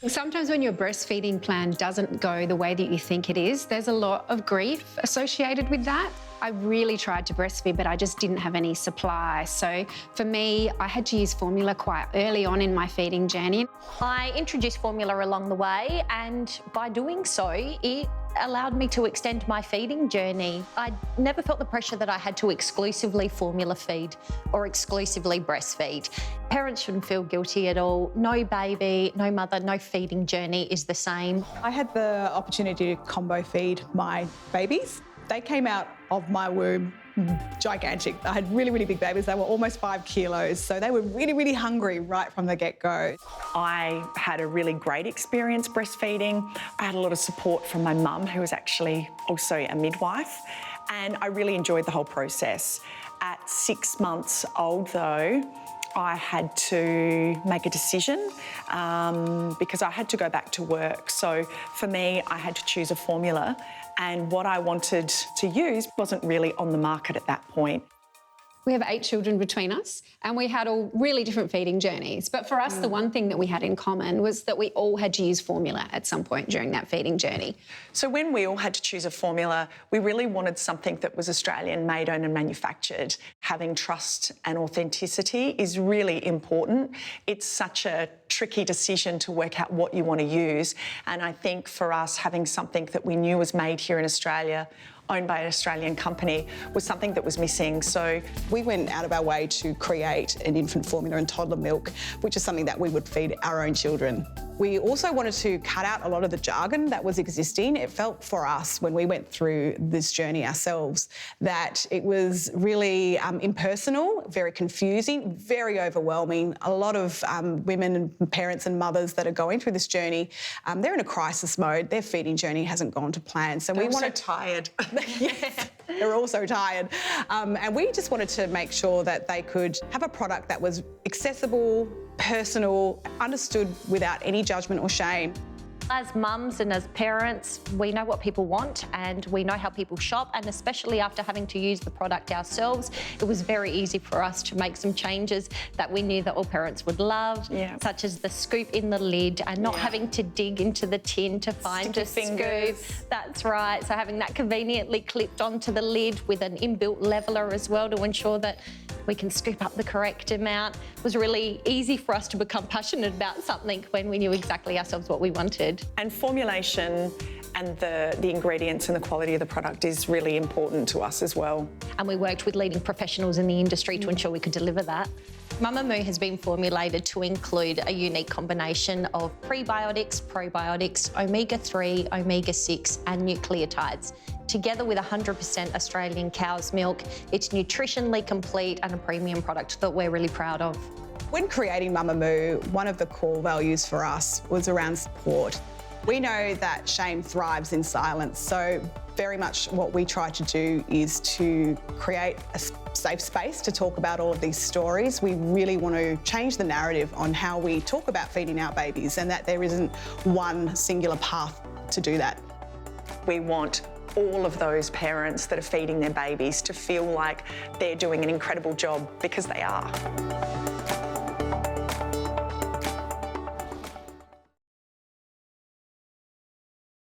Sometimes when your breastfeeding plan doesn't go the way that you think it is, there's a lot of grief associated with that. I really tried to breastfeed, but I just didn't have any supply. So for me, I had to use formula quite early on in my feeding journey. I introduced formula along the way, and by doing so, it allowed me to extend my feeding journey. I never felt the pressure that I had to exclusively formula feed or exclusively breastfeed. Parents shouldn't feel guilty at all. No baby, no mother, no feeding journey is the same. I had the opportunity to combo feed my babies. They came out of my womb gigantic. I had really, really big babies. They were almost 5 kilos. So they were really, really hungry right from the get-go. I had a really great experience breastfeeding. I had a lot of support from my mum, who was actually also a midwife, and I really enjoyed the whole process. At 6 months old, though, I had to make a decision because I had to go back to work. So for me, I had to choose a formula, and what I wanted to use wasn't really on the market at that point. We have 8 children between us, and we had all really different feeding journeys. But for us, the one thing that we had in common was that we all had to use formula at some point during that feeding journey. So when we all had to choose a formula, we really wanted something that was Australian, made, owned and manufactured. Having trust and authenticity is really important. It's such a tricky decision to work out what you want to use. And I think for us, having something that we knew was made here in Australia, owned by an Australian company, was something that was missing. So we went out of our way to create an infant formula and toddler milk, which is something that we would feed our own children. We also wanted to cut out a lot of the jargon that was existing. It felt for us, when we went through this journey ourselves, that it was really impersonal, very confusing, very overwhelming. A lot of women and parents and mothers that are going through this journey, they're in a crisis mode. Their feeding journey hasn't gone to plan. So we wanted tired. Yes, they're all so tired. And we just wanted to make sure that they could have a product that was accessible, personal, understood without any judgment or shame. As mums and as parents, we know what people want and we know how people shop, and especially after having to use the product ourselves, it was very easy for us to make some changes that we knew that all parents would love, such as the scoop in the lid and not having to dig into the tin to find a scoop. That's right. So having that conveniently clipped onto the lid with an inbuilt leveler as well to ensure that we can scoop up the correct amount. It was really easy for us to become passionate about something when we knew exactly ourselves what we wanted. And formulation and the ingredients and the quality of the product is really important to us as well. And we worked with leading professionals in the industry to ensure we could deliver that. Mumamoo has been formulated to include a unique combination of prebiotics, probiotics, omega-3, omega-6 and nucleotides. Together with 100% Australian cow's milk, it's nutritionally complete and a premium product that we're really proud of. When creating Mumamoo, one of the core values for us was around support. We know that shame thrives in silence, so very much what we try to do is to create a safe space to talk about all of these stories. We really want to change the narrative on how we talk about feeding our babies, and that there isn't one singular path to do that. We want all of those parents that are feeding their babies to feel like they're doing an incredible job, because they are.